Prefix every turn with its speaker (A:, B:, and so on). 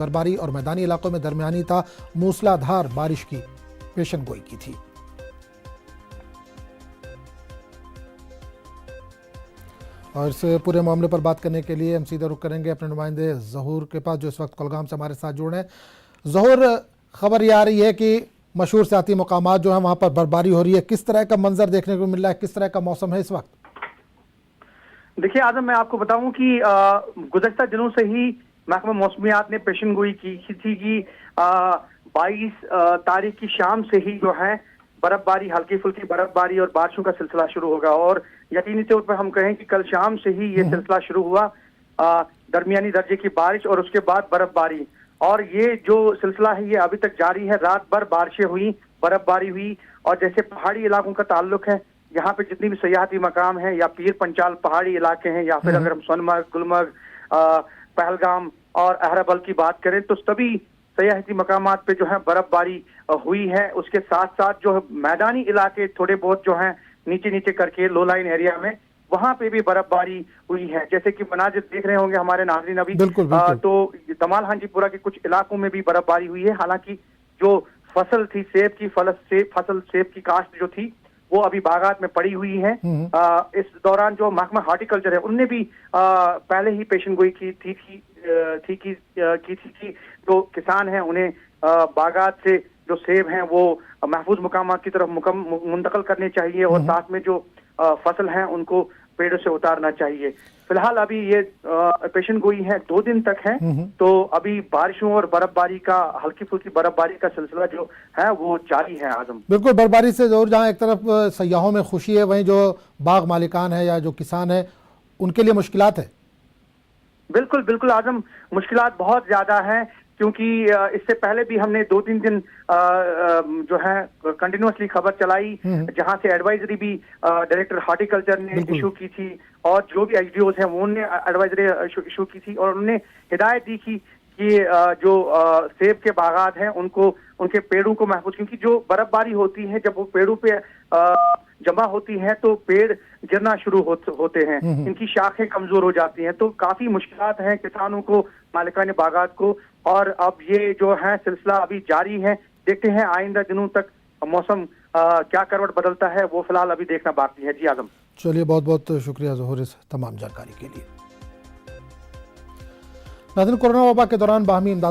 A: बर्फबारी और मैदानी इलाकों में दरमियानी था मूसलाधार बारिश की पेशन गोई की थी। और इस पूरे मामले पर बात करने के लिए हम सीधे रुख करेंगे अपने नुमाइंदे ज़हूर के पास, जो इस वक्त कुलगाम से हमारे साथ जुड़े हैं। ज़हूर, खबर ये आ रही है कि मशहूर सियाती मकामात जो हैं वहाँ पर बर्फबारी हो रही है, किस तरह का मंजर देखने को मिल रहा है, किस तरह का मौसम है इस वक्त?
B: देखिए आजम, मैं आपको बताऊं कि गुज़श्ता दिनों से ही महकमा मौसमियात ने पेशन गोई की थी कि 22 तारीख की शाम से ही जो है बर्फबारी, हल्की फुल्की बर्फबारी और बारिशों का सिलसिला शुरू होगा। और यकीनी तौर पर हम कहें कि कल शाम से ही ये सिलसिला शुरू हुआ, दरमियानी दर्जे की बारिश और उसके बाद बर्फबारी। और ये जो सिलसिला है ये अभी तक जारी है। रात भर बारिशें हुई, बर्फबारी हुई। और जैसे पहाड़ी इलाकों का ताल्लुक है, यहाँ पे जितनी भी सयाहती मकाम हैं या पीर पंचाल पहाड़ी इलाके हैं, या फिर अगर हम सोनमर्ग, गुलमर्ग, पहलगाम और अहरबल की बात करें तो सभी सयाहती मकामात पे जो है बर्फबारी हुई है। उसके साथ साथ जो मैदानी इलाके थोड़े बहुत जो हैं नीचे नीचे करके लो लाइन एरिया में, वहां पे भी बर्फबारी हुई है। जैसे कि मनाजिर देख रहे होंगे हमारे नाज़रीन अभी, तो तमाल हांजीपुरा के कुछ इलाकों में भी बर्फबारी हुई है। हालांकि जो फसल थी सेब की, फसल सेब की काश्त जो थी वो अभी बागात में पड़ी हुई है। इस दौरान जो महकमा हार्टिकल्चर है उनने भी पहले ही पेशन गोई की थी कि जो किसान हैं उन्हें बागात से जो सेब हैं वो महफूज मुकामात की तरफ मुंतकिल करने चाहिए और साथ में जो फसल हैं उनको पेड़ों से उतारना चाहिए। फिलहाल अभी ये पेशन गोई है 2 दिन तक है, तो अभी बारिशों और बर्फबारी का, हल्की फुल्की बर्फबारी का सिलसिला जो है वो जारी है। आजम,
A: बिल्कुल, बर्फबारी से जरूर जहाँ एक तरफ सयाहों में खुशी है, वहीं जो बाग मालिकान है या जो किसान है उनके लिए मुश्किलात है।
B: बिल्कुल बिल्कुल आजम, मुश्किलात बहुत ज्यादा है, क्योंकि इससे पहले भी हमने 2-3 दिन जो है कंटिन्यूसली खबर चलाई, जहां से एडवाइजरी भी डायरेक्टर हार्टिकल्चर ने इशू की थी और जो भी एचडीओज हैं वो उन्होंने एडवाइजरी इशू की थी और उन्होंने हिदायत दी कि जो सेब के बागात हैं उनको, उनके पेड़ों को महफूज, क्योंकि जो बर्फबारी होती है जब वो पेड़ों पे जमा होती है तो पेड़ गिरना शुरू होते हैं, इनकी शाखें कमजोर हो जाती हैं, तो काफी मुश्किलात हैं किसानों को, मालिकान बागात को। और अब ये जो है सिलसिला अभी जारी है, देखते हैं आइंदा दिनों तक मौसम क्या करवट बदलता है, वो फिलहाल अभी देखना बाकी है। जी आजम,
A: चलिए, बहुत बहुत शुक्रिया ज़हूर इस तमाम जानकारी के लिए। नाज़रीन, कोरोना वबा के दौरान बाहमी इमदाद